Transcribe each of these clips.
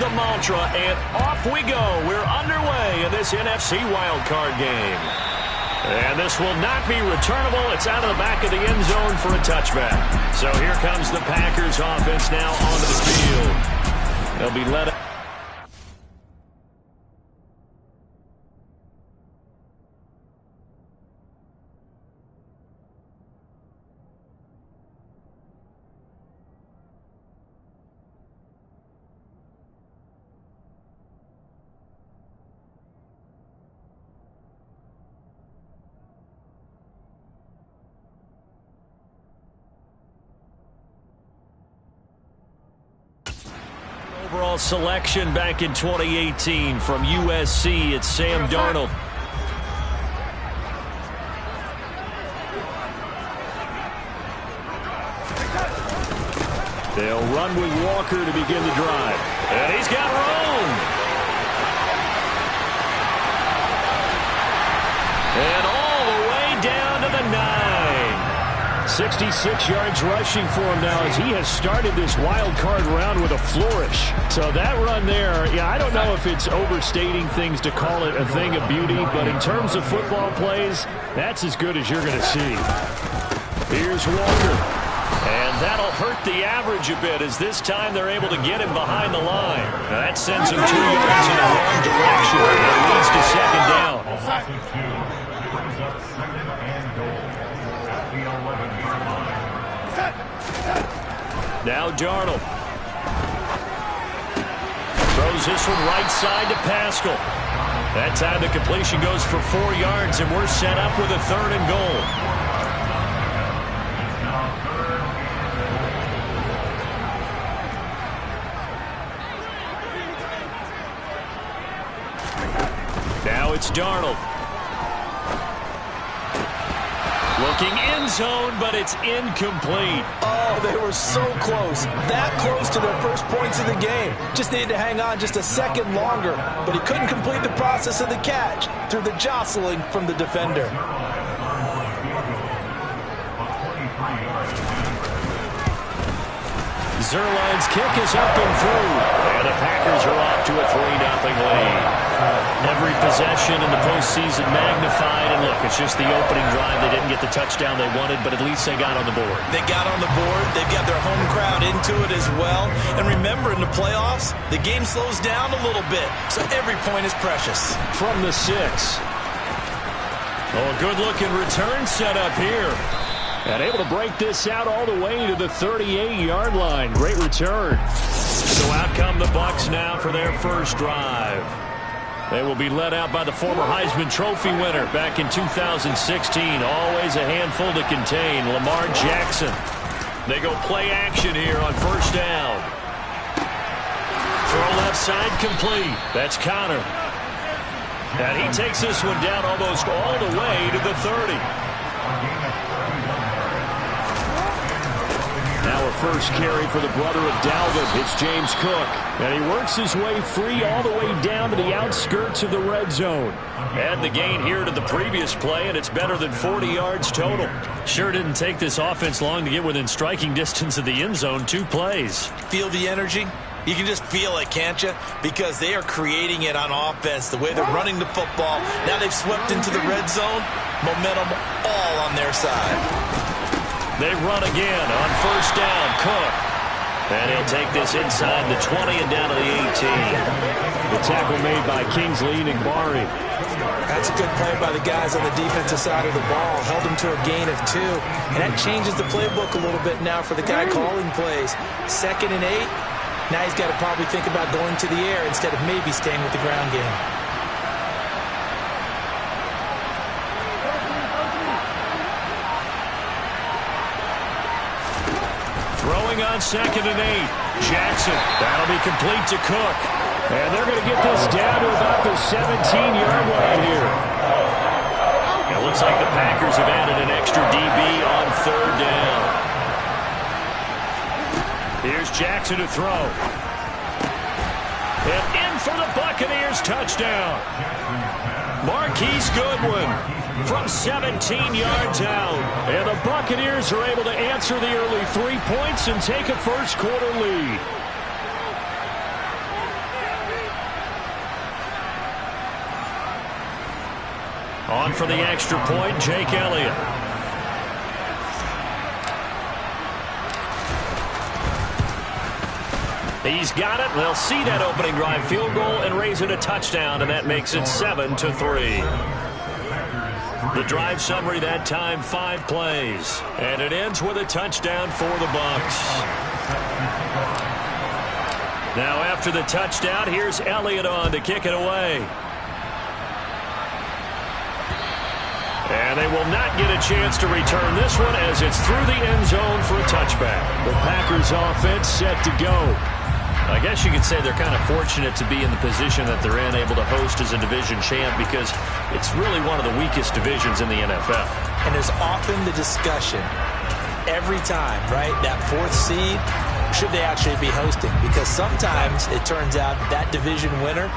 The mantra, and off we go. We're underway in this NFC wildcard game. And this will not be returnable. It's out of the back of the end zone for a touchback. So here comes the Packers offense now onto the field. They'll be led up. Overall selection back in 2018 from USC, it's Sam Darnold. They'll run with Walker to begin the drive. And he's got room. And all the way down to the 9. 66 yards rushing for him now as he has started this wild card round with a flourish. So that run there, yeah, I don't know if it's overstating things to call it a thing of beauty, but in terms of football plays, that's as good as you're going to see. Here's Walker. And that'll hurt the average a bit as this time they're able to get him behind the line. Now that sends him 2 yards in the wrong direction. That leads to second down. Now Darnold. Throws this one right side to Pascal. That time the completion goes for 4 yards, and we're set up with a 3rd and goal. Now it's Darnold. Looking end zone, but it's incomplete. Oh, they were so close. That close to their first points of the game. Just needed to hang on just a second longer. But he couldn't complete the process of the catch through the jostling from the defender. Zerline's kick is up and through. And the Packers are off to a 3-0 lead. Every possession in the postseason magnified. And look, it's just the opening drive. They didn't get the touchdown they wanted, but at least they got on the board. They got on the board. They've got their home crowd into it as well. And remember, in the playoffs, the game slows down a little bit. So every point is precious. From the 6. Oh, a good-looking return set up here. And able to break this out all the way to the 38-yard line. Great return. So out come the Bucs now for their first drive. They will be led out by the former Heisman Trophy winner back in 2016. Always a handful to contain, Lamar Jackson. They go play action here on first down. Throw left side complete. That's Connor. And he takes this one down almost all the way to the 30. Now a first carry for the brother of Dalvin. It's James Cook. And he works his way free all the way down to the outskirts of the red zone. And the gain here to the previous play, and it's better than 40 yards total. Sure didn't take this offense long to get within striking distance of the end zone. 2 plays. Feel the energy? You can just feel it, can't you? Because they are creating it on offense. The way they're running the football. Now they've swept into the red zone. Momentum all on their side. They run again on first down. Cook. And he'll take this inside the 20 and down to the 18. The tackle made by Kingsley Enagbare. That's a good play by the guys on the defensive side of the ball. Held him to a gain of 2. And that changes the playbook a little bit now for the guy calling plays. 2nd and 8. Now he's got to probably think about going to the air instead of maybe staying with the ground game. Throwing on 2nd and 8. Jackson. That'll be complete to Cook. And they're going to get this down to about the 17-yard line here. It looks like the Packers have added an extra DB on third down. Here's Jackson to throw. And in for the Buccaneers touchdown. Marquise Goodwin from 17 yards out. And the Buccaneers are able to answer the early 3 points and take a first-quarter lead. On for the extra point, Jake Elliott. He's got it. They'll see that opening drive field goal and raise it a touchdown, and that makes it 7-3. The drive summary that time, 5 plays. And it ends with a touchdown for the Bucs. Now after the touchdown, here's Elliott on to kick it away. And they will not get a chance to return this one as it's through the end zone for a touchback. The Packers offense set to go. I guess you could say they're kind of fortunate to be in the position that they're in, able to host as a division champ, because it's really one of the weakest divisions in the NFL. And there's often the discussion every time, right, that 4th seed, should they actually be hosting? Because sometimes it turns out that division winner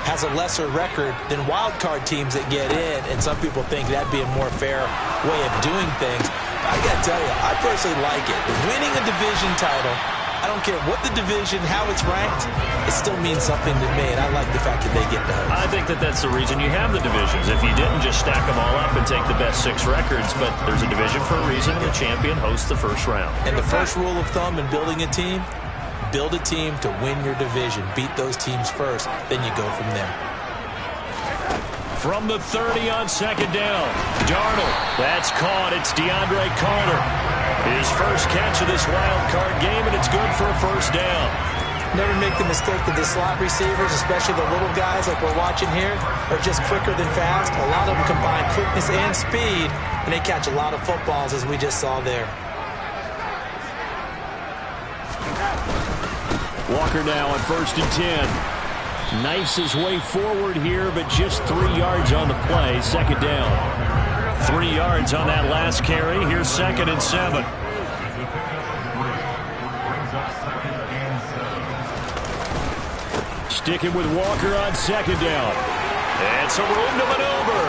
has a lesser record than wild card teams that get in, and some people think that'd be a more fair way of doing things. I got to tell you, I personally like it. Winning a division title, I don't care what the division, how it's ranked, it still means something to me, and I like the fact that they get to host. I think that that's the reason you have the divisions. If you didn't, just stack them all up and take the best 6 records, but there's a division for a reason, and the champion hosts the first round. And the first rule of thumb in building a team, build a team to win your division. Beat those teams first, then you go from there. From the 30 on second down, Darnold. That's caught. It's DeAndre Carter. His first catch of this wild card game, and it's good for a first down. Never make the mistake that the slot receivers, especially the little guys like we're watching here, are just quicker than fast. A lot of them combine quickness and speed, and they catch a lot of footballs, as we just saw there. Walker now on 1st and 10. Knifes his way forward here, but just 3 yards on the play. Second down. 3 yards on that last carry. Here's 2nd and 7. Sticking with Walker on second down. And some room to maneuver.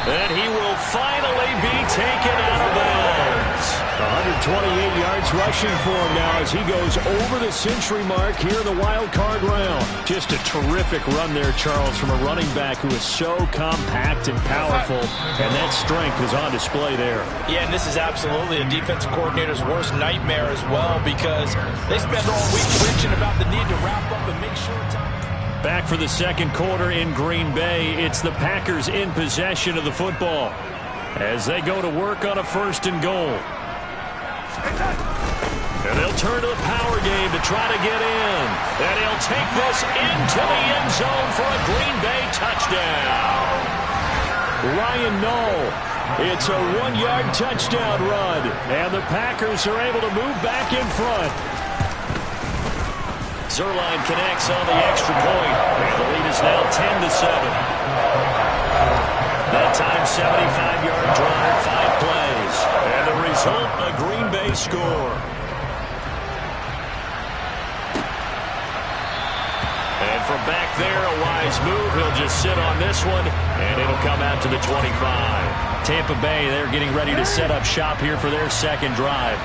And he will finally be taken out of bounds. 128 yards rushing for him now as he goes over the century mark here in the wild card round. Just a terrific run there, Charles, from a running back who is so compact and powerful, and that strength is on display there. Yeah, and this is absolutely a defensive coordinator's worst nightmare as well, because they spend all week preaching about the need to wrap up and make sure time. Back for the second quarter in Green Bay. It's the Packers in possession of the football as they go to work on a 1st and goal. And they'll turn to the power game to try to get in. And he'll take this into the end zone for a Green Bay touchdown. Ryan Knoll. It's a 1-yard touchdown run. And the Packers are able to move back in front. Zerline connects on the extra point. And the lead is now 10-7. That time, 75-yard drive, 5 plays. And the result, a Green Bay score. And from back there, a wise move. He'll just sit on this one, and it'll come out to the 25. Tampa Bay, they're getting ready to set up shop here for their second drive.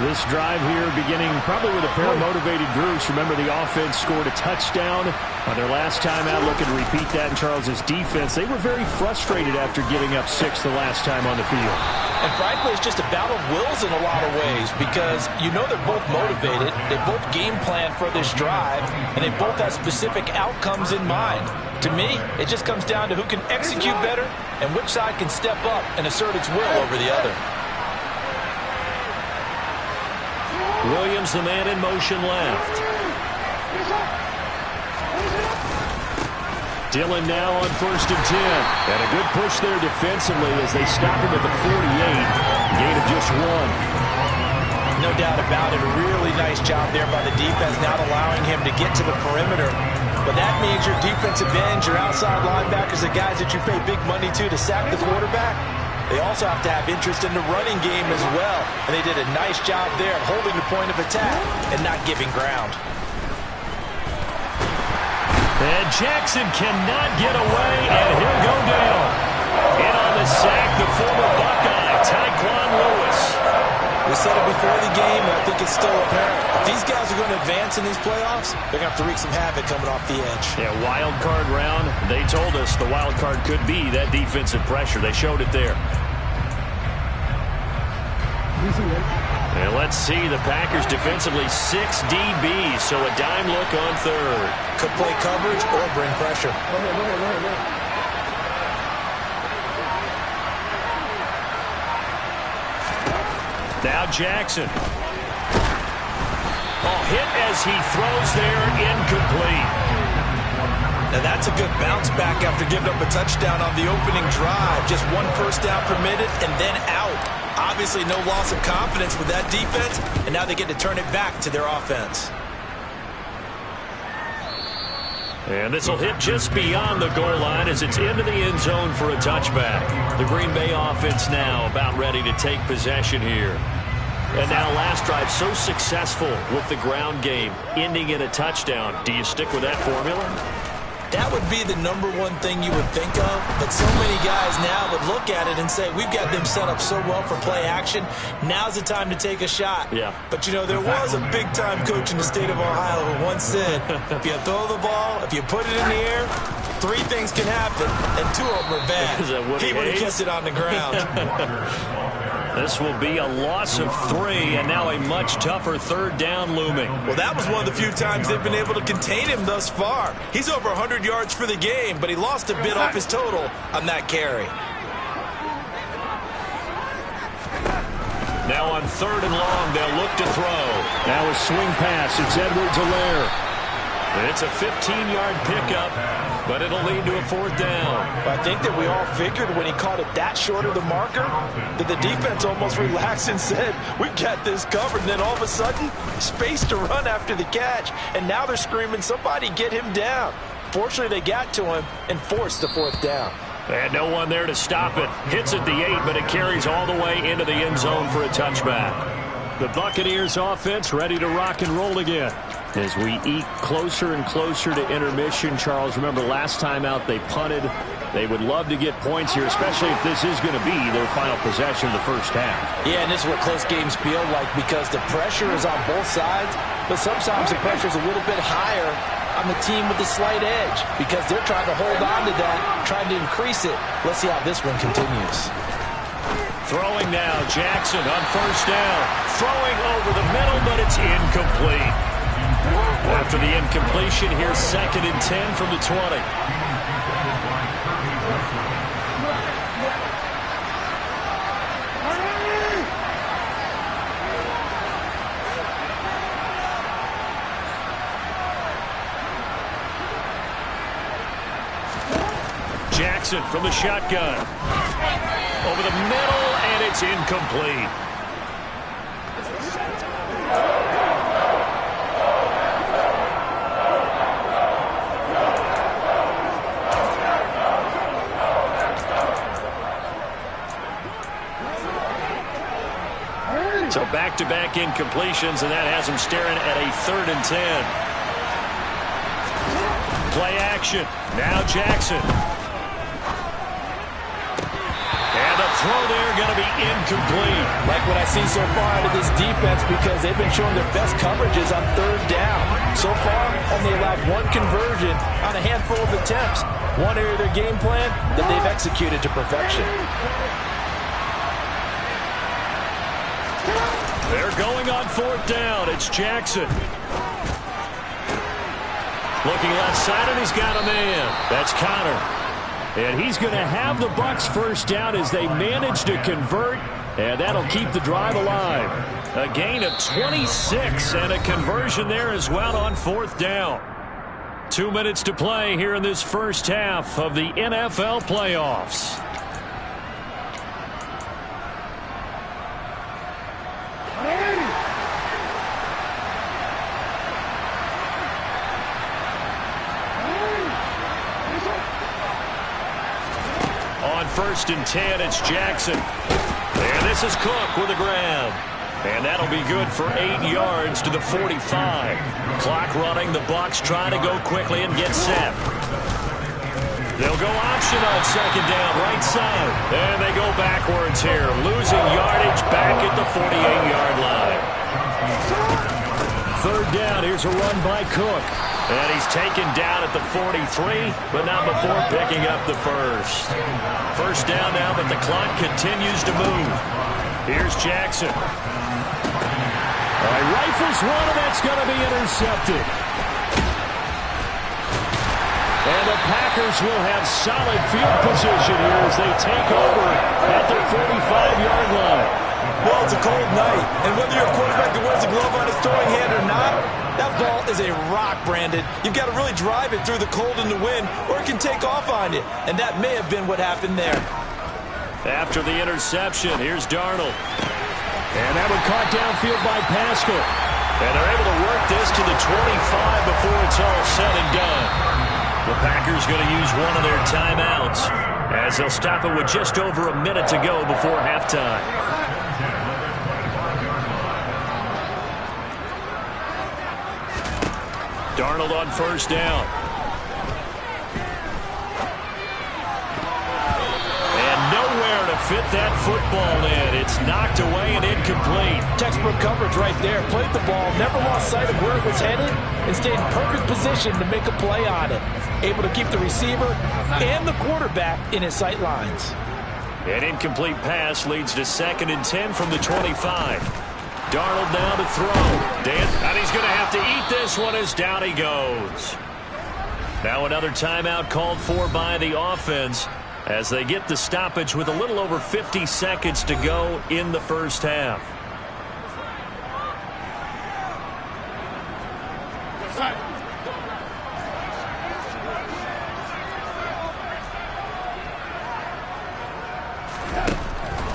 This drive here beginning probably with a pair of motivated groups. Remember, the offense scored a touchdown on their last time out. Looking to repeat that in Charles's defense. They were very frustrated after giving up 6 the last time on the field. And frankly, it's just a battle of wills in a lot of ways, because you know they're both motivated. They both game plan for this drive, and they both have specific outcomes in mind. To me, it just comes down to who can execute better and which side can step up and assert its will over the other. Williams, the man in motion left. Dillon now on 1st and 10. And a good push there defensively as they stop him at the 48. Gain of just 1. No doubt about it. A really nice job there by the defense, not allowing him to get to the perimeter. But that means your defensive ends, your outside linebackers, the guys that you pay big money to sack the quarterback, they also have to have interest in the running game as well. And they did a nice job there of holding the point of attack and not giving ground. And Jackson cannot get away, and he'll go down. In on the sack, the former Buckeye, Tyquan Lewis. We said it before the game, and I think it's still apparent. If these guys are going to advance in these playoffs, they're going to have to wreak some havoc coming off the edge. Yeah, wild card round. They told us the wild card could be that defensive pressure. They showed it there. And let's see, the Packers defensively 6 DBs, so a dime look on 3rd. Could play coverage or bring pressure. Now Jackson. Oh, hit as he throws there, incomplete. Now that's a good bounce back after giving up a touchdown on the opening drive. Just 1 first down permitted and then out. Obviously no loss of confidence with that defense, and now they get to turn it back to their offense. And this will hit just beyond the goal line as it's into the end zone for a touchback. The Green Bay offense now about ready to take possession here. And now last drive so successful with the ground game, ending in a touchdown. Do you stick with that formula? That would be the #1 thing you would think of, but so many guys now would look at it and say, we've got them set up so well for play action, now's the time to take a shot. Yeah. But, you know, there was a big-time coach in the state of Ohio who once said, if you throw the ball, if you put it in the air, 3 things can happen, and 2 of them are bad. He would have kept it on the ground. This will be a loss of 3, and now a much tougher 3rd down looming. Well, that was one of the few times they've been able to contain him thus far. He's over 100 yards for the game, but he lost a bit off his total on that carry. Now on 3rd and long, they'll look to throw. Now a swing pass. It's Edwards-Helaire. And it's a 15-yard pickup, but it'll lead to a 4th down. I think that we all figured when he caught it that short of the marker that the defense almost relaxed and said, we've got this covered. And then all of a sudden, space to run after the catch. And now they're screaming, somebody get him down. Fortunately, they got to him and forced the 4th down. And no one there to stop it. Hits at the 8, but it carries all the way into the end zone for a touchback. The Buccaneers offense ready to rock and roll again. As we eke closer and closer to intermission, Charles, remember last time out they punted. They would love to get points here, especially if this is going to be their final possession of the first half. Yeah, and this is what close games feel like because the pressure is on both sides, but sometimes the pressure is a little bit higher on the team with the slight edge because they're trying to hold on to that, trying to increase it. Let's see how this one continues. Throwing now, Jackson on 1st down. Throwing over the middle, but it's incomplete. After the incompletion, here's 2nd and 10 from the 20. Jackson from the shotgun. Over the middle, and it's incomplete. So back-to-back incompletions, and that has him staring at a 3rd and 10. Play action. Now Jackson. And the throw there going to be incomplete. Like what I see so far out of this defense because they've been showing their best coverages on 3rd down. So far, only allowed 1 conversion on a handful of attempts. One area of their game plan that they've executed to perfection. They're going on 4th down. It's Jackson. Looking left side, and he's got a man. That's Connor. And he's going to have the Bucs 1st down as they manage to convert, and that'll keep the drive alive. A gain of 26 and a conversion there as well on 4th down. 2 minutes to play here in this first half of the NFL playoffs. On 1st and 10, it's Jackson. And this is Cook with a grab. And that'll be good for 8 yards to the 45. Clock running. The Bucs trying to go quickly and get set. They'll go option on 2nd down, right side. And they go backwards here, losing yardage back at the 48-yard line. 3rd down. Here's a run by Cook. And he's taken down at the 43, but not before picking up the first. 1st down now, but the clock continues to move. Here's Jackson. Rifles one, and that's going to be intercepted. And the Packers will have solid field position here as they take over at their 45-yard line. Well, it's a cold night, and whether you're a quarterback that wears a glove on his throwing hand or not, that ball is a rock, Brandon. You've got to really drive it through the cold and the wind, or it can take off on you. And that may have been what happened there. After the interception, here's Darnold. And that one caught downfield by Pascal. And they're able to work this to the 25 before it's all said and done. The Packers going to use one of their timeouts as they'll stop it with just over a minute to go before halftime. Darnold on 1st down. And nowhere to fit that football in. It's knocked away and incomplete. Textbook coverage right there. Played the ball, never lost sight of where it was headed, and stayed in perfect position to make a play on it. Able to keep the receiver and the quarterback in his sight lines. An incomplete pass leads to 2nd and 10 from the 25. Darnold now to throw. And he's going to have to eat this one as down he goes. Now another timeout called for by the offense as they get the stoppage with a little over 50 seconds to go in the first half.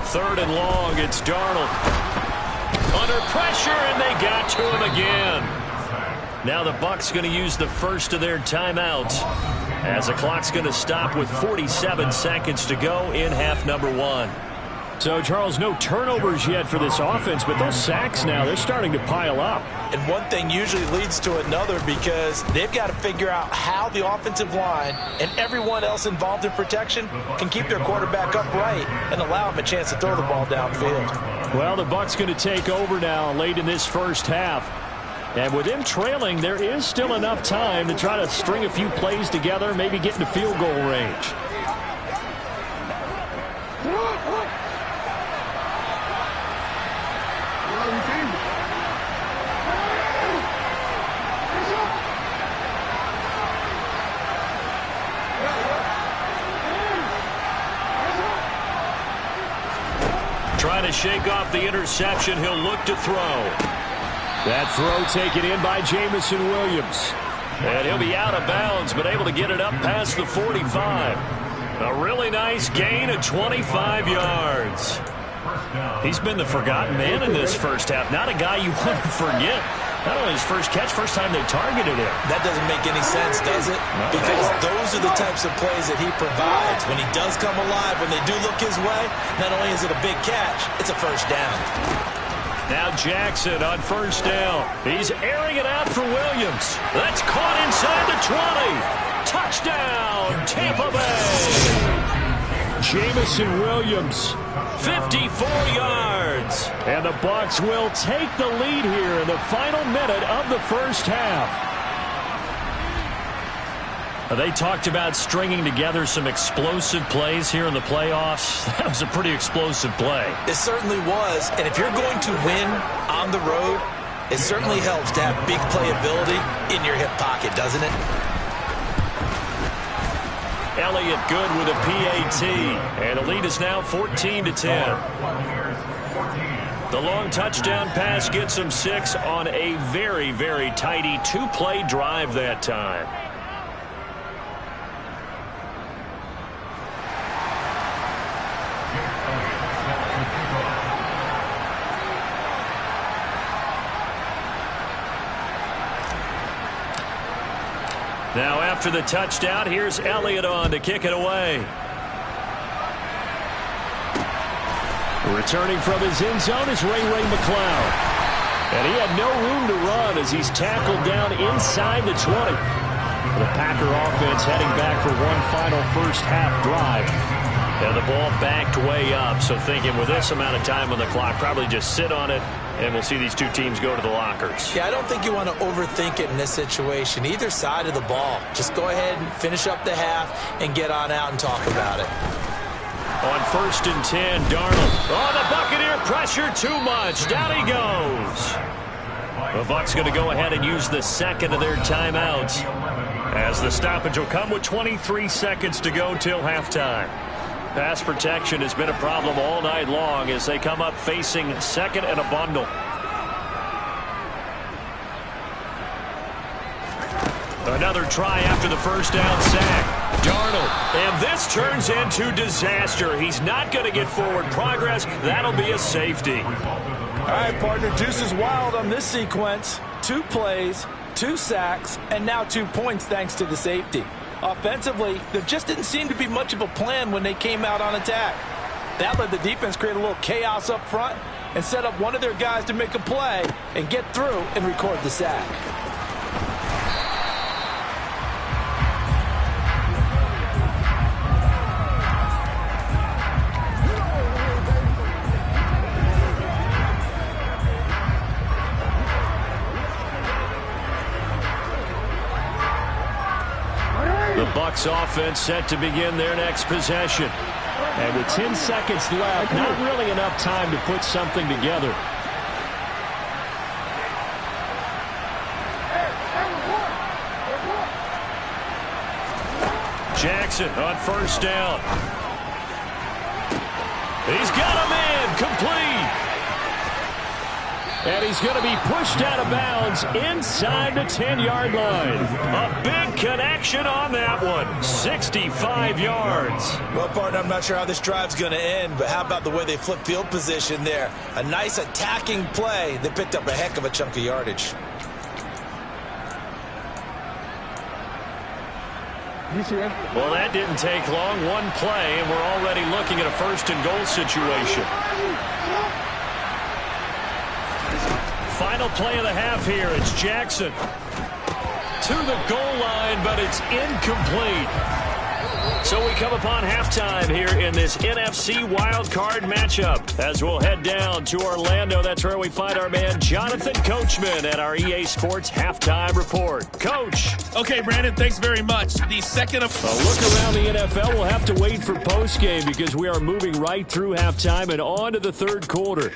Third and long, it's Darnold. Under pressure, and they got to him again. Now the Bucs going to use the first of their timeouts as the clock's going to stop with 47 seconds to go in half number 1. So, Charles, no turnovers yet for this offense, but those sacks now, they're starting to pile up. And one thing usually leads to another because they've got to figure out how the offensive line and everyone else involved in protection can keep their quarterback upright and allow him a chance to throw the ball downfield. Well, the Bucs going to take over now late in this first half. And with them trailing, there is still enough time to try to string a few plays together, maybe get into field goal range. Trying to shake off the interception. He'll look to throw. That throw taken in by Jamison Williams. And he'll be out of bounds, but able to get it up past the 45. A really nice gain of 25 yards. He's been the forgotten man in this first half. Not a guy you want to forget. Not only his first catch, first time they targeted him. That doesn't make any sense, does it? Because those are the types of plays that he provides. When he does come alive, when they do look his way, not only is it a big catch, it's a first down. Now Jackson on 1st down. He's airing it out for Williams. That's caught inside the 20. Touchdown, Tampa Bay. Jamison Williams, 54 yards. And the Bucs will take the lead here in the final minute of the first half. They talked about stringing together some explosive plays here in the playoffs. That was a pretty explosive play. It certainly was. And if you're going to win on the road, it certainly helps to have big playability in your hip pocket, doesn't it? Elliott good with a PAT. And the lead is now 14-10. The long touchdown pass gets them 6 on a very, very tidy 2-play drive that time. Now after the touchdown, here's Elliott on to kick it away. Returning from his end zone is Ray McCloud. And he had no room to run as he's tackled down inside the 20. The Packer offense heading back for one final first-half drive. And the ball backed way up, so thinking with this amount of time on the clock, probably just sit on it, and we'll see these two teams go to the lockers. Yeah, I don't think you want to overthink it in this situation. Either side of the ball. Just go ahead and finish up the half and get on out and talk about it. On 1st and 10, Darnold. Oh, the Buccaneer pressure too much. Down he goes. The Bucs going to go ahead and use the second of their timeouts, as the stoppage will come with 23 seconds to go till halftime. Pass protection has been a problem all night long as they come up facing second and a bundle. Another try after the first down sack. Darnold, and this turns into disaster. He's not going to get forward progress. That'll be a safety. All right, partner, Deuce is wild on this sequence. 2 plays, 2 sacks, and now 2 points thanks to the safety. Offensively, there just didn't seem to be much of a plan when they came out on attack. That let the defense create a little chaos up front and set up one of their guys to make a play and get through and record the sack. Bucs offense set to begin their next possession. And with 10 seconds left, not really enough time to put something together. Jackson on 1st down. He's got him in, complete. And he's going to be pushed out of bounds inside the 10-yard line. A big connection on that one. 65 yards. Well, partner, I'm not sure how this drive's going to end, but how about the way they flip field position there? A nice attacking play that picked up a heck of a chunk of yardage. Well, that didn't take long. One play, and we're already looking at a 1st and goal situation. Final play of the half here. It's Jackson to the goal line, but it's incomplete. So we come upon halftime here in this NFC wildcard matchup. As we'll head down to Orlando, that's where we find our man Jonathan Coachman at our EA Sports Halftime Report. Coach. Okay, Brandon, thanks very much. The second of a look around the NFL. We'll have to wait for postgame because we are moving right through halftime and on to the 3rd quarter.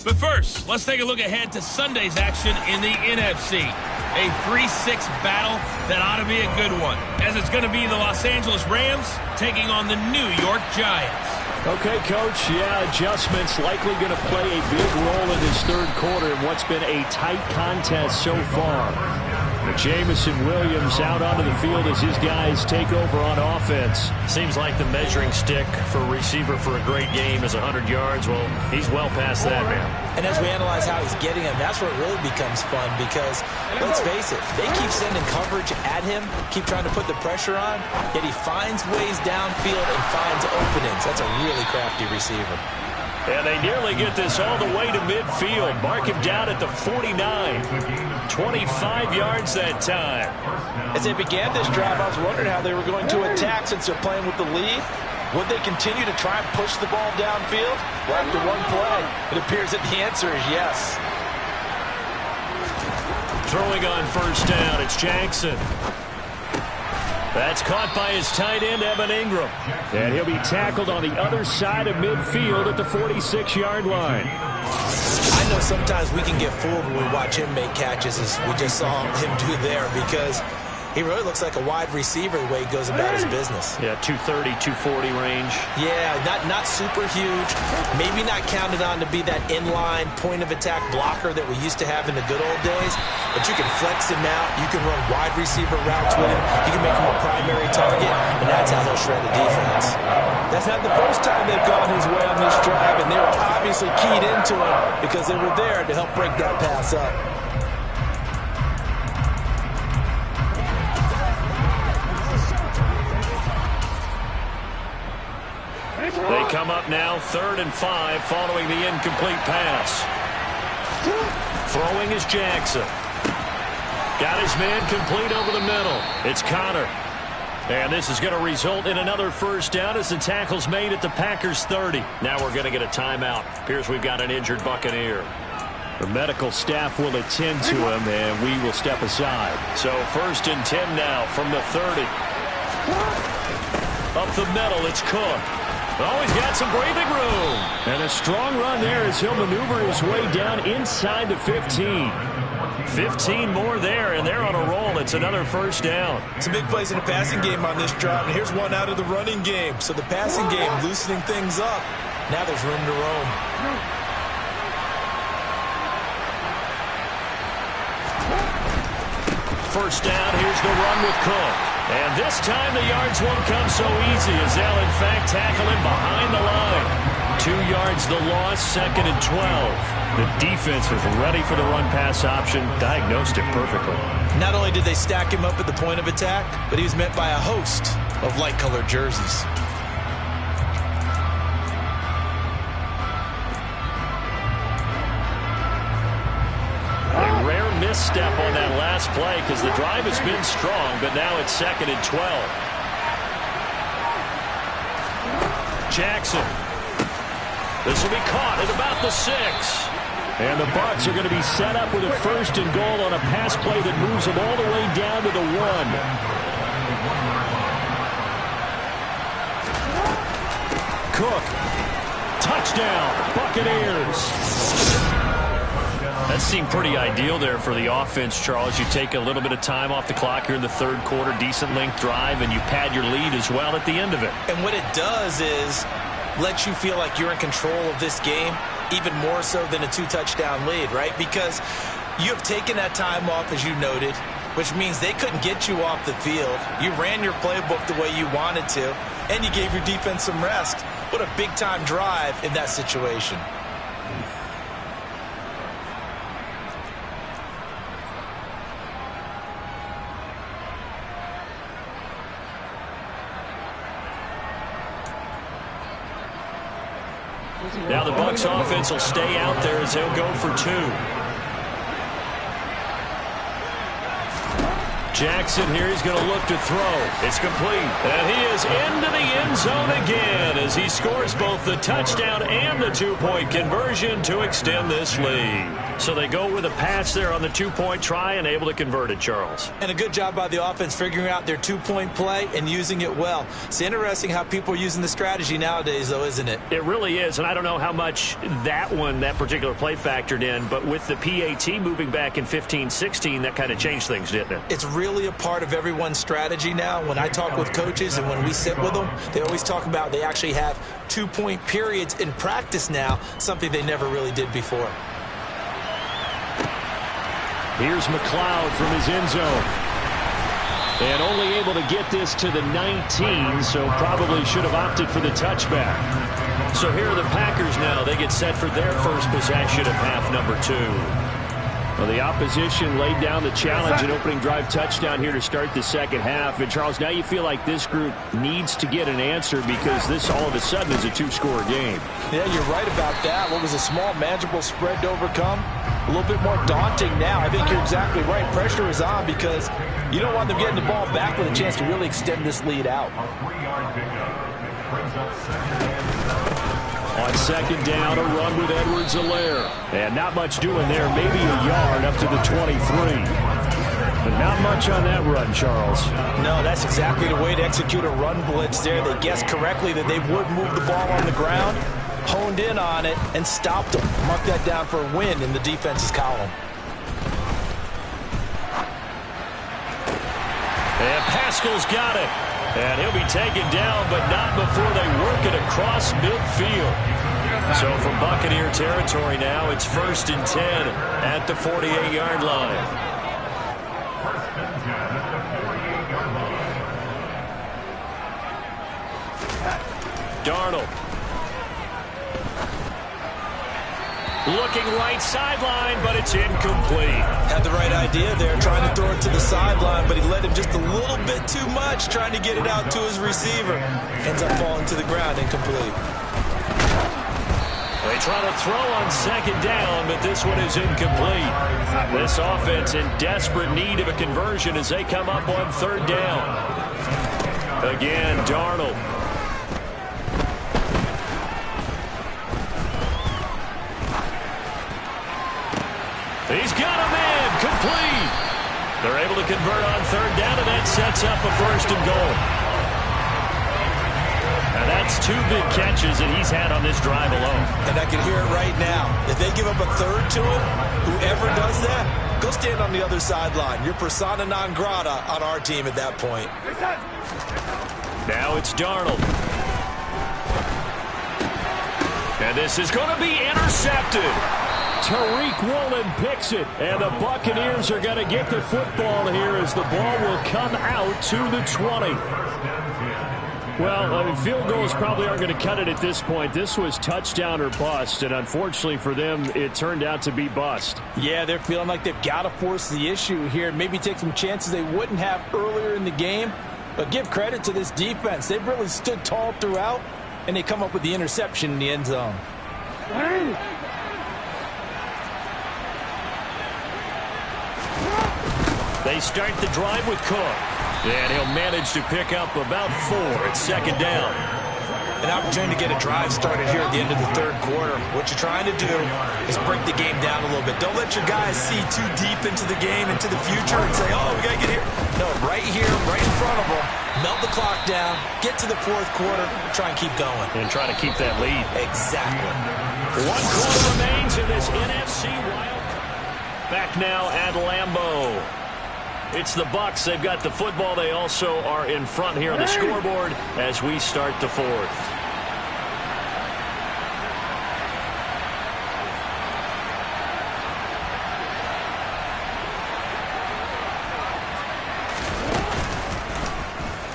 But first, let's take a look ahead to Sunday's action in the NFC. A 3-6 battle that ought to be a good one, as it's going to be the Los Angeles Rams taking on the New York Giants. Okay, Coach, yeah, adjustments likely going to play a big role in this 3rd quarter in what's been a tight contest so far. Jamison Williams out onto the field as his guys take over on offense. Seems like the measuring stick for a receiver for a great game is 100 yards. Well, he's well past that now. And as we analyze how he's getting them, that's where it really becomes fun because, let's face it, they keep sending coverage at him, keep trying to put the pressure on, yet he finds ways downfield and finds openings. That's a really crafty receiver. And they nearly get this all the way to midfield. Mark him down at the 49. 25 yards that time. As they began this drive, I was wondering how they were going to attack since they're playing with the lead. Would they continue to try and push the ball downfield? Well, after one play, it appears that the answer is yes. Throwing on 1st down, it's Jackson. That's caught by his tight end, Evan Ingram. And he'll be tackled on the other side of midfield at the 46-yard line. I know sometimes we can get fooled when we watch him make catches, as we just saw him do there, because he really looks like a wide receiver the way he goes about his business. Yeah, 230, 240 range. Yeah, not super huge. Maybe not counted on to be that inline point-of-attack blocker that we used to have in the good old days. But you can flex him out. You can run wide receiver routes with him. You can make him a primary target, and that's how he'll shred the defense. That's not the first time they've gone his way on this drive, and they were obviously keyed into him because they were there to help break that pass up. They come up now 3rd and 5 following the incomplete pass. Throwing is Jackson. Got his man complete over the middle. It's Connor. And this is going to result in another first down as the tackle's made at the Packers 30. Now we're going to get a timeout. Appears we've got an injured Buccaneer. The medical staff will attend to him, and we will step aside. So 1st and 10 now from the 30. Up the middle, it's Cook. Oh, he's got some breathing room. And a strong run there as he'll maneuver his way down inside the 15. 15 more there, and they're on a roll. It's another first down. Some big plays in the passing game on this drive, and here's one out of the running game. So the passing game loosening things up. Now there's room to roam. First down, here's the run with Cook. And this time the yards won't come so easy as they'll in fact tackle him behind the line. 2 yards the loss, 2nd and 12. The defense was ready for the run-pass option, diagnosed it perfectly. Not only did they stack him up at the point of attack, but he was met by a host of light-colored jerseys. A rare misstep on that last play because the drive has been strong, but now it's 2nd and 12. Jackson. This will be caught at about the 6. And the Bucs are going to be set up with a 1st and goal on a pass play that moves them all the way down to the 1. Cook. Touchdown, Buccaneers. That seemed pretty ideal there for the offense, Charles. You take a little bit of time off the clock here in the 3rd quarter, decent length drive, and you pad your lead as well at the end of it. And what it does is let you feel like you're in control of this game, even more so than a 2-touchdown lead, right? Because you have taken that time off, as you noted, which means they couldn't get you off the field. You ran your playbook the way you wanted to, and you gave your defense some rest. What a big-time drive in that situation. Now the Bucs offense will stay out there as they'll go for 2. Jackson here, he's going to look to throw. It's complete. And he is into the end zone again as he scores both the touchdown and the 2-point conversion to extend this lead. So they go with a pass there on the 2-point try and able to convert it, Charles. And a good job by the offense figuring out their 2-point play and using it well. It's interesting how people are using the strategy nowadays, though, isn't it? It really is, and I don't know how much that particular play factored in, but with the PAT moving back in 15-16, that kind of changed things, didn't it? It's really a part of everyone's strategy now. When I talk with coaches and when we sit with them, they always talk about they actually have 2-point periods in practice now, something they never really did before. Here's McLeod from his end zone. And only able to get this to the 19, so probably should have opted for the touchback. So here are the Packers now. They get set for their first possession of half number 2. Well, the opposition laid down the challenge and opening drive touchdown here to start the second half. And, Charles, now you feel like this group needs to get an answer because this all of a sudden is a 2-score game. Yeah, you're right about that. What was a small, manageable spread to overcome? A little bit more daunting now. I think you're exactly right. Pressure is on because you don't want them getting the ball back with a chance to really extend this lead out. On second down, a run with Edwards-Helaire. And not much doing there. Maybe a yard up to the 23. But not much on that run, Charles. No, that's exactly the way to execute a run blitz there. They guessed correctly that they would move the ball on the ground, honed in on it, and stopped them. Mark that down for a win in the defense's column. And Pascal's got it. And he'll be taken down, but not before they work it across midfield. So from Buccaneer territory now, it's 1st and 10 at the 48-yard line. Darnold. Looking right sideline, but it's incomplete. Had the right idea there, trying to throw it to the sideline, but he led him just a little bit too much, trying to get it out to his receiver. Ends up falling to the ground, incomplete. They try to throw on second down, but this one is incomplete. This offense in desperate need of a conversion as they come up on third down. Again, Darnold. He's got a man, complete. They're able to convert on third down, and that sets up a first and goal. And that's 2 big catches that he's had on this drive alone. And I can hear it right now. If they give up a third to him, whoever does that, go stand on the other sideline. You're persona non grata on our team at that point. Now it's Darnold. And this is going to be intercepted. Tariq Woolen picks it, and the Buccaneers are going to get the football here as the ball will come out to the 20. Well, I mean, field goals probably aren't going to cut it at this point. This was touchdown or bust, and unfortunately for them, it turned out to be bust. Yeah, they're feeling like they've got to force the issue here, maybe take some chances they wouldn't have earlier in the game. But give credit to this defense. They've really stood tall throughout, and they come up with the interception in the end zone. They start the drive with Cook. And he'll manage to pick up about 4 at second down. An opportunity to get a drive started here at the end of the third quarter. What you're trying to do is break the game down a little bit. Don't let your guys see too deep into the game, into the future, and say, oh, we got to get here. No, right here, right in front of them. Melt the clock down, get to the fourth quarter, try and keep going. And try to keep that lead. Exactly. 1 quarter remains in this NFC Wild. Back now at Lambeau. It's the Bucs. They've got the football. They also are in front here on the scoreboard as we start the fourth.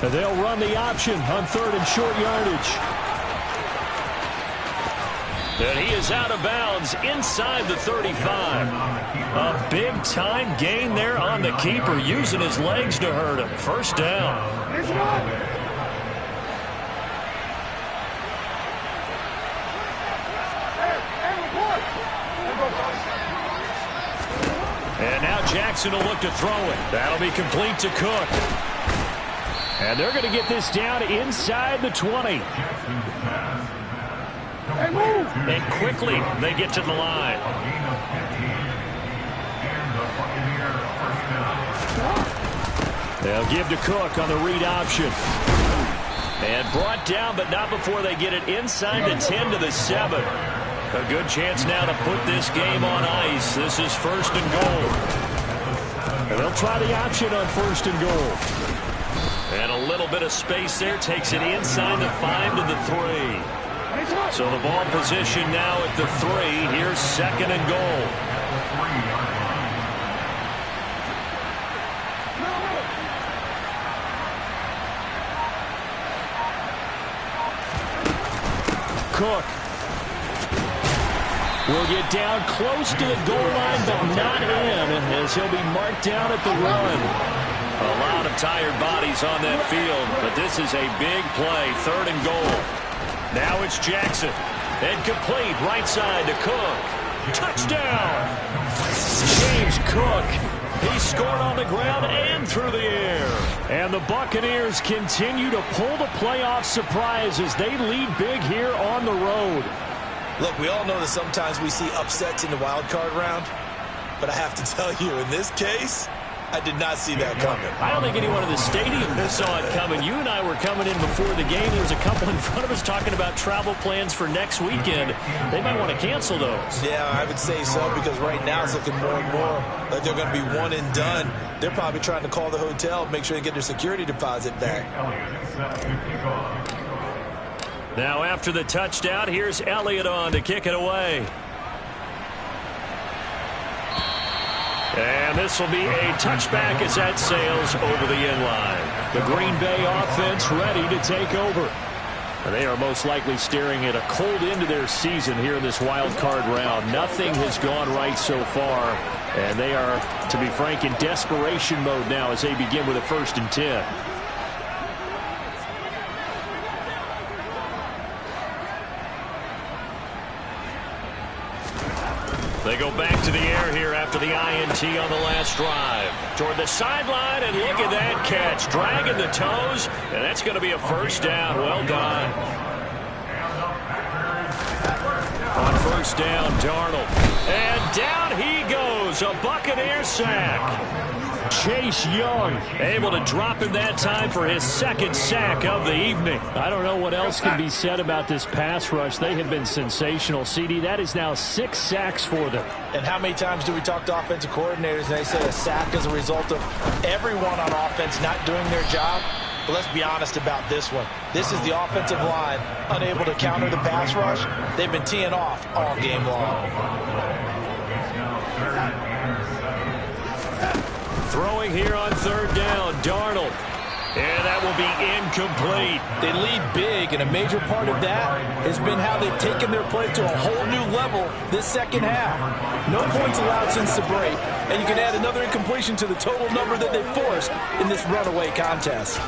And they'll run the option on third and short yardage. And he is out of bounds inside the 35. A big-time gain there on the keeper, using his legs to hurt him. First down. And now Jackson will look to throw it. That'll be complete to Cook. And they're going to get this down inside the 20. And quickly, they get to the line. They'll give to Cook on the read option. And brought down, but not before they get it inside the 10 to the 7. A good chance now to put this game on ice. This is first and goal. And they'll try the option on first and goal. And a little bit of space there. Takes it inside the 5 to the 3. So the ball position now at the 3. Here's second and goal. Cook will get down close to the goal line, but not in, as he'll be marked down at the 1. A lot of tired bodies on that field, but this is a big play. Third and goal. Now it's Jackson. And complete right side to Cook. Touchdown! James Cook. He scored on the ground and through the air. And the Buccaneers continue to pull the playoff surprise as they lead big here on the road. Look, we all know that sometimes we see upsets in the wild card round. But I have to tell you, in this case, I did not see that coming. I don't think anyone in the stadium saw it coming. You and I were coming in before the game. There was a couple in front of us talking about travel plans for next weekend. They might want to cancel those. Yeah, I would say so, because right now it's looking more and more like they're going to be one and done. They're probably trying to call the hotel, make sure they get their security deposit back. Now after the touchdown, here's Elliott on to kick it away. And this will be a touchback as that sails over the inline. The Green Bay offense ready to take over. And they are most likely staring at a cold end to their season here in this wild card round. Nothing has gone right so far, and they are, to be frank, in desperation mode now as they begin with a 1st and 10. They go back to the air here after the INT on the last drive. Toward the sideline, and look at that catch. Dragging the toes, and that's going to be a 1st down. Well done. On 1st down, Darnold. And down he goes. A Buccaneer sack. Chase Young able to drop him that time for his 2nd sack of the evening. I don't know what else can be said about this pass rush. They have been sensational. CD, that is now 6 sacks for them. And how many times do we talk to offensive coordinators and they say a sack is a result of everyone on offense not doing their job? But let's be honest about this one. This is the offensive line unable to counter the pass rush. They've been teeing off all game long. Throwing here on 3rd down, Darnold. And that will be incomplete. They lead big, and a major part of that has been how they've taken their play to a whole new level this 2nd half. No points allowed since the break, and you can add another incompletion to the total number that they forced in this runaway contest.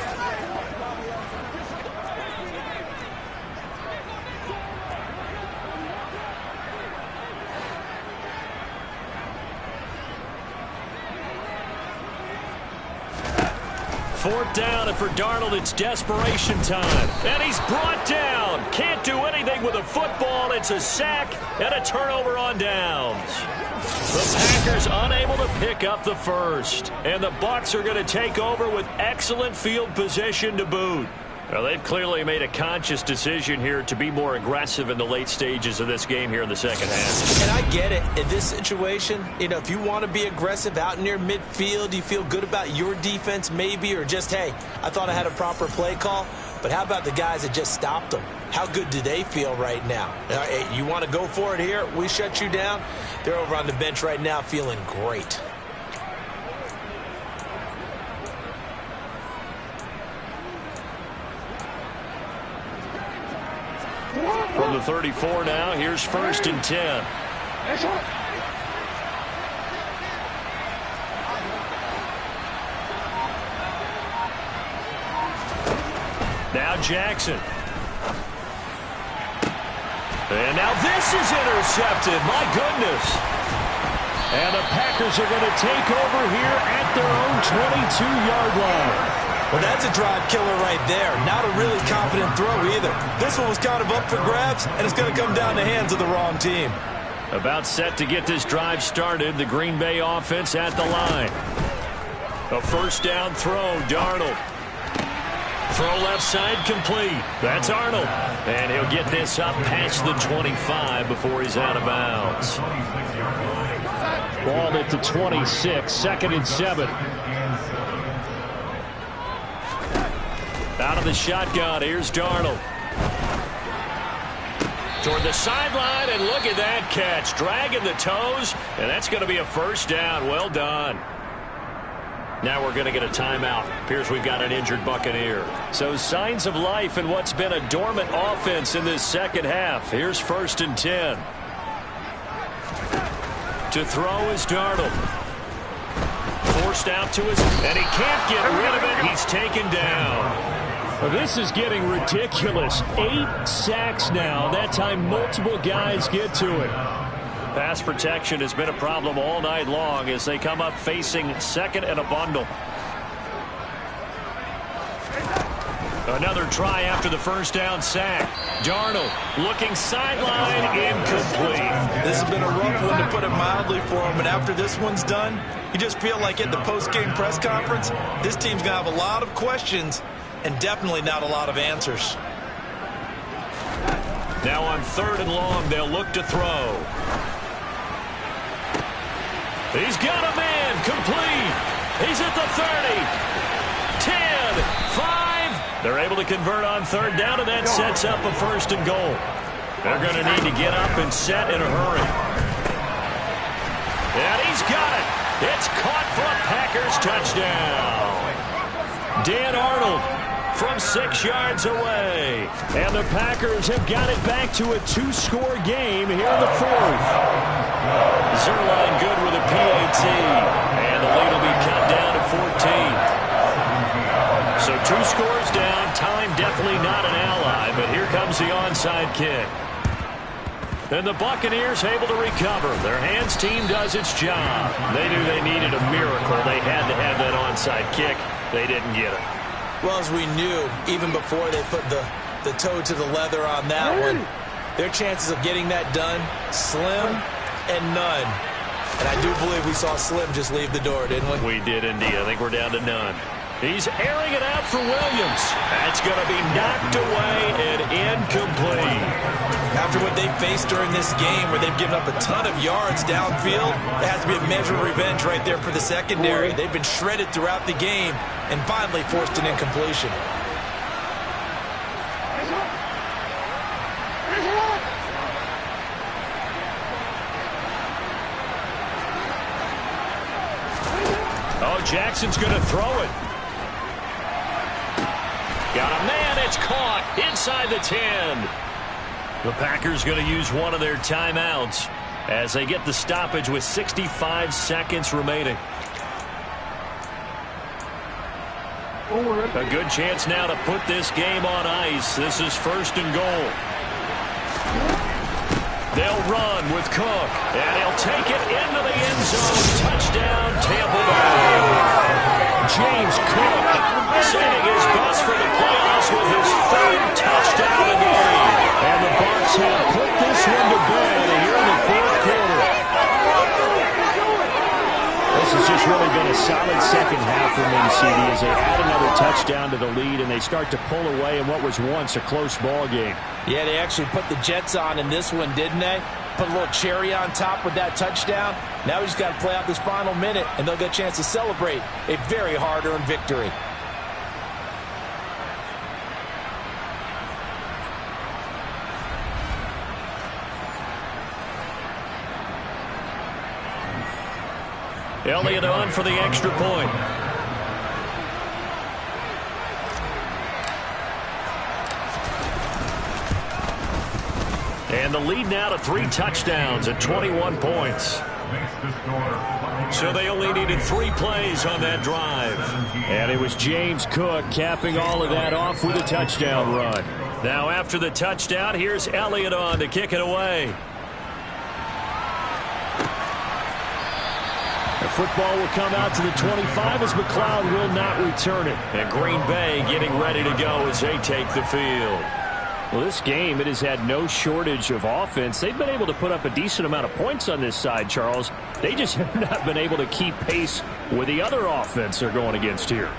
Fourth down, and for Darnold, it's desperation time. And he's brought down. Can't do anything with a football. It's a sack and a turnover on downs. The Packers unable to pick up the 1st. And the Bucs are going to take over with excellent field position to boot. Well, they've clearly made a conscious decision here to be more aggressive in the late stages of this game here in the 2nd half. And I get it. In this situation, you know, if you want to be aggressive out near midfield, you feel good about your defense maybe, or just, hey, I thought I had a proper play call. But how about the guys that just stopped them? How good do they feel right now? Hey, you want to go for it here? We shut you down? They're over on the bench right now feeling great. From the 34 now, here's 1st and 10. Now Jackson. And now this is intercepted. My goodness. And the Packers are going to take over here at their own 22-yard line. Well, that's a drive killer right there. Not a really confident throw either. This one was kind of up for grabs, and it's going to come down the hands of the wrong team. About set to get this drive started. The Green Bay offense at the line. A 1st down throw, Darnold. Throw left side complete. That's Arnold. And he'll get this up past the 25 before he's out of bounds. Ball at the 26, 2nd and 7. Out of the shotgun, here's Darnold. Toward the sideline, and look at that catch. Dragging the toes, and that's going to be a 1st down. Well done. Now we're going to get a timeout. Appears we've got an injured Buccaneer. So signs of life in what's been a dormant offense in this 2nd half. Here's 1st and 10. To throw is Darnold. Forced out to his, and he can't get rid of it. He's taken down. Well, this is getting ridiculous. 8 sacks now. That time multiple guys get to it. Pass protection has been a problem all night long as they come up facing 2nd and a bundle. Another try after the 1st down sack. Darnold looking sideline, incomplete. This has been a rough one, to put it mildly, for him. And after this one's done, you just feel like at the post-game press conference, this team's going to have a lot of questions and definitely not a lot of answers. Now on 3rd and long, they'll look to throw. He's got a man, complete. He's at the 30, 10, 5. They're able to convert on 3rd down, and that sets up a 1st and goal. They're going to need to get up and set in a hurry. And he's got it. It's caught for a Packers touchdown. Dan Arnold from 6 yards away. And the Packers have got it back to a 2-score game here in the 4th. Zerline good with a PAT. And the lead will be cut down to 14. So 2 scores down. Time definitely not an ally. But here comes the onside kick. And the Buccaneers able to recover. Their hands team does its job. They knew they needed a miracle. They had to have that onside kick. They didn't get it. Well, as we knew, even before they put the toe to the leather on that one, their chances of getting that done, slim and none. And I do believe we saw Slim just leave the door, didn't we? We did indeed. I think we're down to none. He's airing it out for Williams. That's going to be knocked away and incomplete. After what they faced during this game where they've given up a ton of yards downfield, it has to be a measure of revenge right there for the secondary. They've been shredded throughout the game and finally forced an incompletion. Oh, Jackson's going to throw it. Got a man, it's caught inside the 10. The Packers going to use one of their timeouts as they get the stoppage with 65 seconds remaining. A good chance now to put this game on ice. This is 1st and goal. They'll run with Cook, and he'll take it into the end zone. Touchdown, Tampa Bay. James Cook saving his best for the playoffs with his 3rd touchdown of the game. And the Bucs have put this one to bed here in the 4th quarter. This has just really been a solid second half for them, CD, as they add another touchdown to the lead and they start to pull away in what was once a close ball game. Yeah, they actually put the Jets on in this one, didn't they? Put a little cherry on top with that touchdown. Now we just got to play out this final minute, and they'll get a chance to celebrate a very hard-earned victory. Elliott on for the extra point. And the lead now to 3 touchdowns at 21 points. So they only needed 3 plays on that drive. And it was James Cook capping all of that off with a touchdown run. Now after the touchdown, here's Elliott on to kick it away. The football will come out to the 25 as McLeod will not return it. And Green Bay getting ready to go as they take the field. Well, this game, it has had no shortage of offense. They've been able to put up a decent amount of points on this side, Charles. They just have not been able to keep pace with the other offense they're going against here.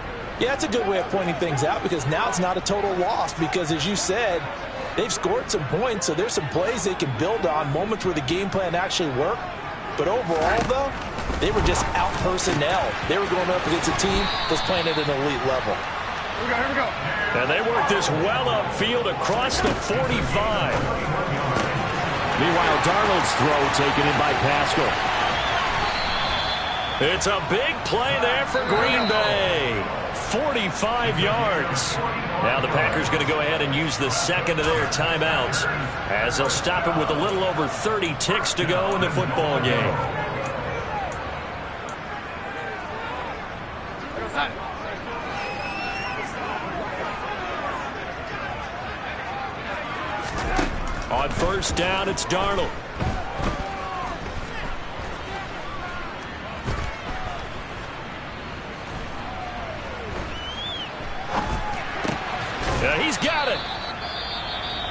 Yeah, that's a good way of pointing things out because now it's not a total loss because, as you said, they've scored some points, so there's some plays they can build on, moments where the game plan actually worked. But overall, though, they were just out-personnel. They were going up against a team that's playing at an elite level. Here we go. And they work this well upfield across the 45. Meanwhile, Darnold's throw taken in by Pascal. It's a big play there for Green Bay. 45 yards. Now the Packers going to go ahead and use the second of their timeouts as they'll stop it with a little over 30 ticks to go in the football game. On first down, it's Darnold. He's got it.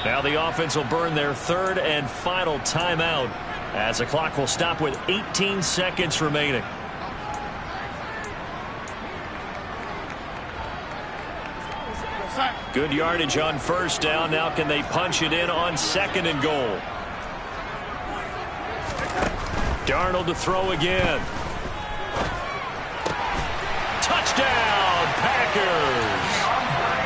Now the offense will burn their 3rd and final timeout as the clock will stop with 18 seconds remaining. Good yardage on first down. Now can they punch it in on 2nd and goal? Darnold to throw again. Touchdown, Packers.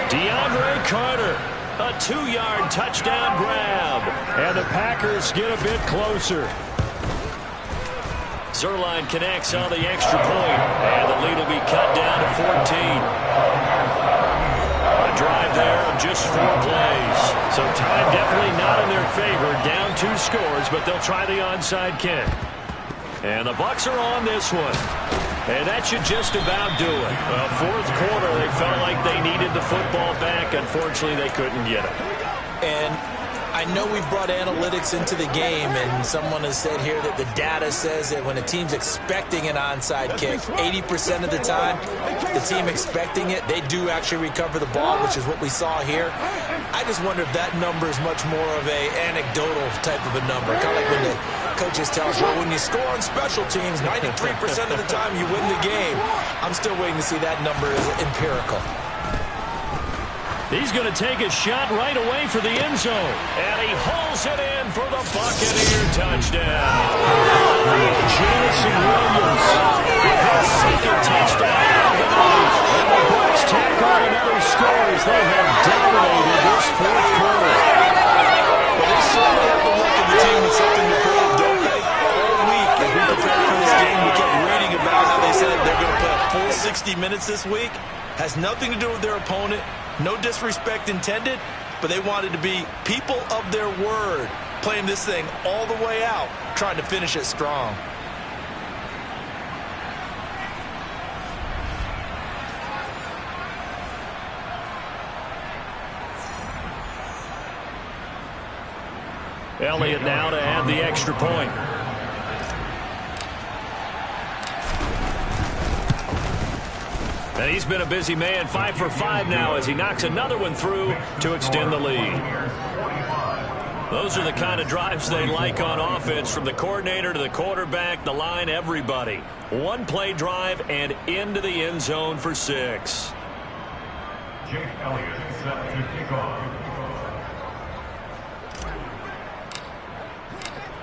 DeAndre Carter, a 2-yard touchdown grab. And the Packers get a bit closer. Zerline connects on the extra point, and the lead will be cut down to 14. A drive there of just 4 plays. So time definitely not in their favor. Down 2 scores, but they'll try the onside kick. And the Bucs are on this one. And that should just about do it. Well, 4th quarter, they felt like they needed the football back. Unfortunately, they couldn't get it. And I know we've brought analytics into the game, and someone has said here that the data says that when a team's expecting an onside kick, 80% of the time, the team expecting it, they do actually recover the ball, which is what we saw here. I just wonder if that number is much more of a anecdotal type of a number. Kind of like when the coaches tell us, well, when you score on special teams, 93% of the time you win the game. I'm still waiting to see that number is empirical. He's going to take a shot right away for the end zone. And he hauls it in for the Buccaneer touchdown. Jamison Williams with his 2nd touchdown of the night. And the Bucs tack on another score as they have dominated this 4th quarter. Well, they certainly have the look of the team with something to prove, don't they? All week, as we prepared for this game, we kept reading about how they said they're going to play a full 60 minutes this week. Has nothing to do with their opponent. No disrespect intended, but they wanted to be people of their word, playing this thing all the way out, trying to finish it strong. Elliott now to add the extra point. And he's been a busy man, 5 for 5 now as he knocks another one through to extend the lead. Those are the kind of drives they like on offense, from the coordinator to the quarterback, the line, everybody. 1-play drive and into the end zone for 6. Jake Elliott set to kick off.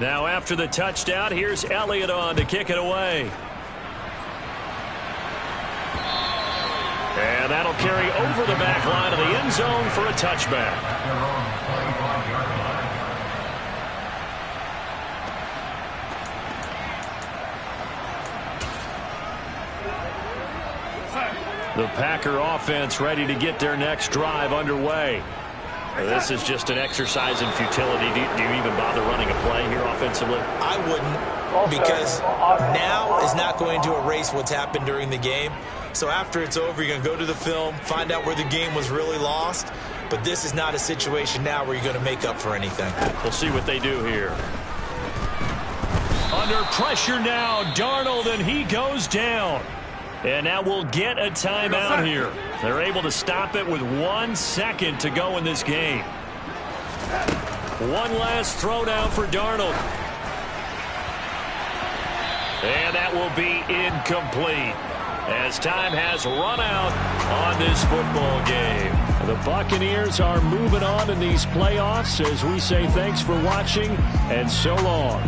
Now after the touchdown, here's Elliott on to kick it away. And that'll carry over the back line of the end zone for a touchback. The Packer offense ready to get their next drive underway. This is just an exercise in futility. Do you even bother running a play here offensively? I wouldn't, because now is not going to erase what's happened during the game. So after it's over, you're going to go to the film, find out where the game was really lost. But this is not a situation now where you're going to make up for anything. We'll see what they do here. Under pressure now, Darnold, and he goes down. And now we'll get a timeout here. They're able to stop it with 1 second to go in this game. One last throw down for Darnold. And that will be incomplete, as time has run out on this football game. The Buccaneers are moving on in these playoffs as we say thanks for watching and so long.